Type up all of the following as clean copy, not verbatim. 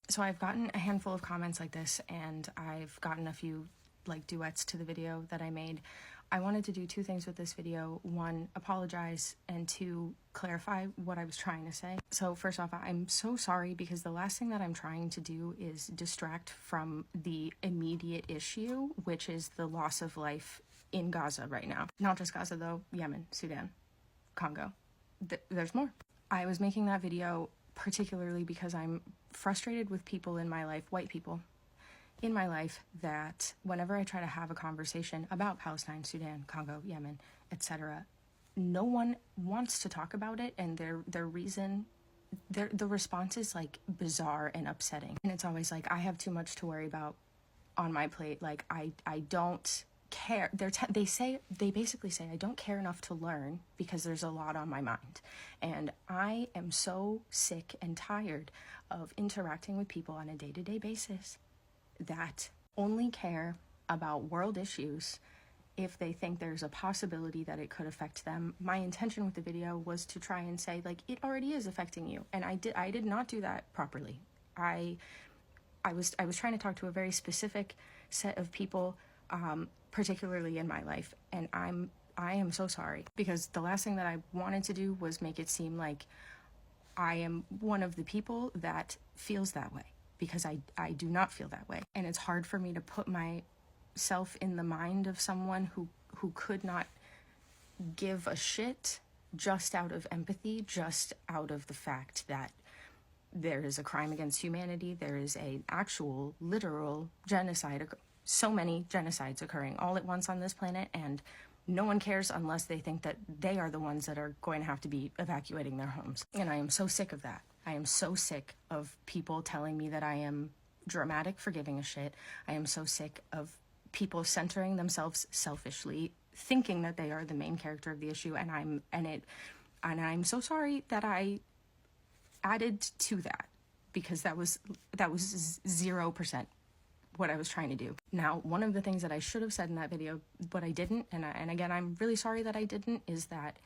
So I've gotten a handful of comments like this, and I've gotten a few like duets to the video that I made. I wanted to do two things with this video. One, apologize, and two, clarify what I was trying to say. So first off, I'm so sorry because the last thing that I'm trying to do is distract from the immediate issue, which is the loss of life in Gaza right now. Not just Gaza though, Yemen, Sudan, Congo. There's more. I was making that video particularly because I'm frustrated with people in my life, white people in my life, that whenever I try to have a conversation about Palestine, Sudan, Congo, Yemen, etc., no one wants to talk about it, and their reason, the response is like bizarre and upsetting. And it's always like, I have too much to worry about on my plate. Like I don't care. They basically say I don't care enough to learn because there's a lot on my mind. And I am so sick and tired of interacting with people on a day-to-day basis that only care about world issues if they think there's a possibility that it could affect them. My intention with the video was to try and say, like, it already is affecting you, and I did not do that properly. I was trying to talk to a very specific set of people, particularly in my life, and I am so sorry, because the last thing that I wanted to do was make it seem like I am one of the people that feels that way, because I do not feel that way. And it's hard for me to put myself in the mind of someone who could not give a shit just out of empathy, just out of the fact that there is a crime against humanity, there is an actual, literal genocide, so many genocides occurring all at once on this planet, and no one cares unless they think that they are the ones that are going to have to be evacuating their homes. And I am so sick of that. I am so sick of people telling me that I am dramatic for giving a shit. I am so sick of people centering themselves selfishly, thinking that they are the main character of the issue, and I'm so sorry that I added to that, because that was 0% what I was trying to do. Now, one of the things that I should have said in that video, but I didn't, and again, I'm really sorry that I didn't, is that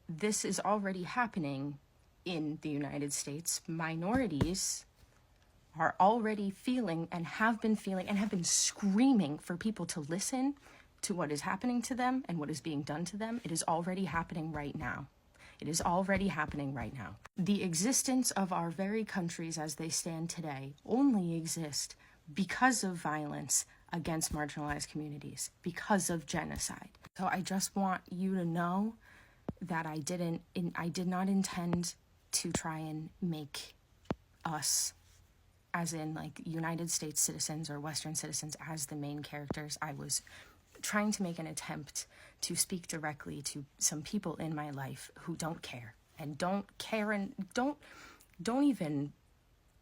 this is already happening in the United States. Minorities are already feeling and have been screaming for people to listen to what is happening to them and what is being done to them. It is already happening right now. It is already happening right now. The existence of our very countries as they stand today only exist because of violence against marginalized communities, because of genocide. So I just want you to know that I did not intend to try and make us, as in like United States citizens or Western citizens, as the main characters. I was trying to make an attempt to speak directly to some people in my life who don't care and don't even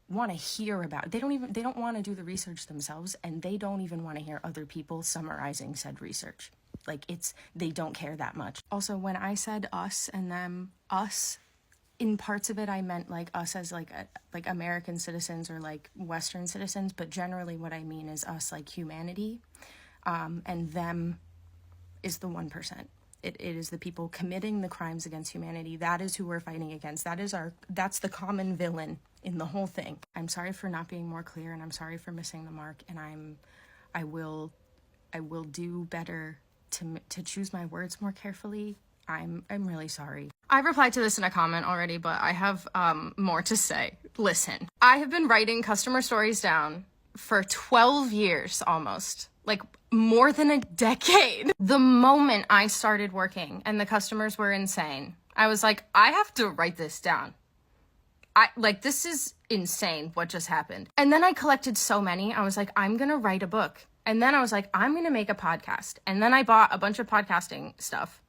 want to hear about it. They don't want to do the research themselves, and they don't even want to hear other people summarizing said research. Like, they don't care that much. Also, when I said us and them, us, in parts of it I meant like us as like American citizens or like Western citizens, but generally what I mean is us like humanity, and them is the 1%. It is the people committing the crimes against humanity. That is who we're fighting against. That's the common villain in the whole thing. I'm sorry for not being more clear, and I'm sorry for missing the mark, and I will do better to choose my words more carefully. I'm really sorry. I replied to this in a comment already, but I have more to say. Listen, I have been writing customer stories down for 12 years almost, like more than a decade. The moment I started working and the customers were insane, I was like, I have to write this down. This is insane what just happened. And then I collected so many, I was like, I'm gonna write a book. And then I was like, I'm gonna make a podcast. And then I bought a bunch of podcasting stuff.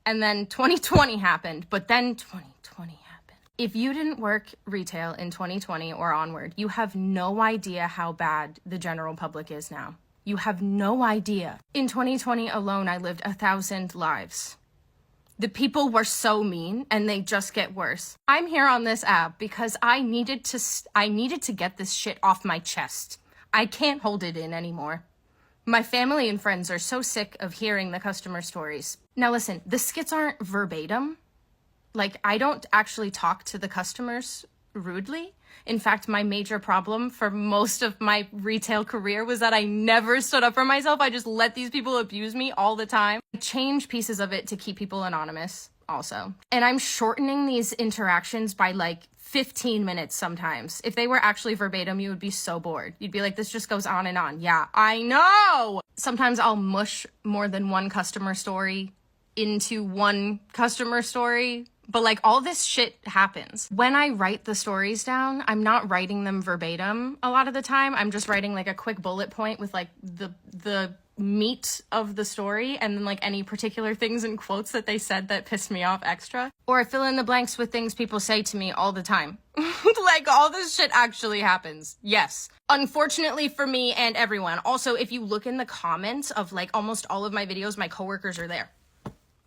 And then 2020 happened, but then 2020 happened. If you didn't work retail in 2020 or onward, you have no idea how bad the general public is now. You have no idea. In 2020 alone, I lived 1,000 lives. The people were so mean, and they just get worse. I'm here on this app because I needed to get this shit off my chest. I can't hold it in anymore. My family and friends are so sick of hearing the customer stories. Now listen, the skits aren't verbatim. Like, I don't actually talk to the customers rudely. In fact, my major problem for most of my retail career was that I never stood up for myself. I just let these people abuse me all the time. I change pieces of it to keep people anonymous also. And I'm shortening these interactions by like 15 minutes sometimes. If they were actually verbatim, you would be so bored. You'd be like, this just goes on and on. Yeah, I know. Sometimes I'll mush more than one customer story into one customer story. But like all this shit happens. When I write the stories down, I'm not writing them verbatim a lot of the time. I'm just writing like a quick bullet point with like the meat of the story and then like any particular things and quotes that they said that pissed me off extra. Or I fill in the blanks with things people say to me all the time. Like all this shit actually happens. Yes. Unfortunately for me and everyone. Also, if you look in the comments of like almost all of my videos, my coworkers are there.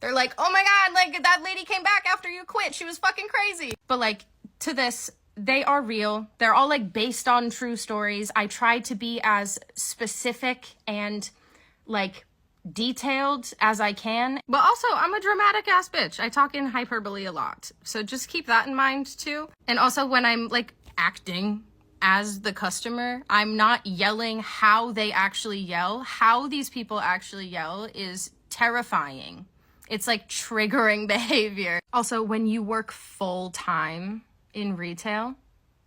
They're like, oh my God, like that lady came back after you quit. She was fucking crazy. But like to this, they are real. They're all like based on true stories. I try to be as specific and like detailed as I can. But also I'm a dramatic ass bitch. I talk in hyperbole a lot. So just keep that in mind too. And also when I'm like acting as the customer, I'm not yelling how they actually yell. How these people actually yell is terrifying. It's like triggering behavior. Also, when you work full time in retail,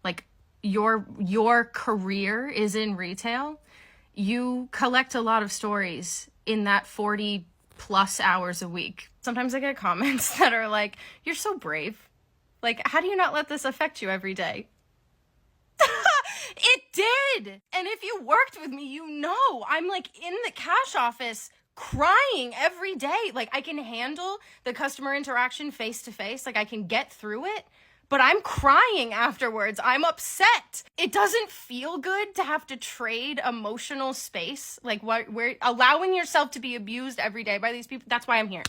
like your career is in retail, you collect a lot of stories in that 40 plus hours a week. Sometimes I get comments that are like, you're so brave. Like, how do you not let this affect you every day? It did. And if you worked with me, you know, I'm like in the cash office crying every day. Like I can handle the customer interaction face to face. Like I can get through it, but I'm crying afterwards. I'm upset. It doesn't feel good to have to trade emotional space. Like where allowing yourself to be abused every day by these people. That's why I'm here.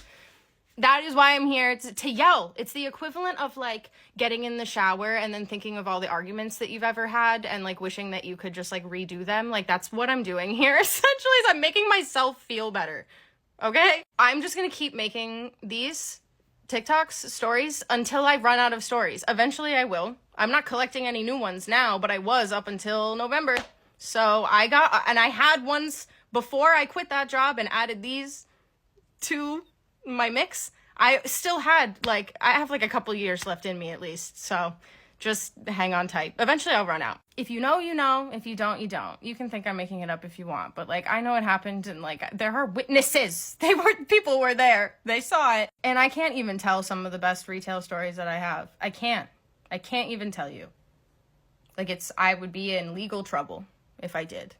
That is why I'm here to yell. It's the equivalent of like getting in the shower and then thinking of all the arguments that you've ever had and like wishing that you could just like redo them. Like that's what I'm doing here essentially is I'm making myself feel better. Okay? I'm just gonna keep making these TikToks, stories, until I run out of stories. Eventually I will. I'm not collecting any new ones now, but I was up until November. So I had ones before I quit that job and added these to my mix. I still had I have like a couple years left in me at least, so just hang on tight. Eventually I'll run out. If you know, you know. If you don't, you don't. You can think I'm making it up if you want, but like I know it happened and like there are witnesses. People were there. They saw it. And I can't even tell some of the best retail stories that I have. I can't even tell you. Like I would be in legal trouble if I did.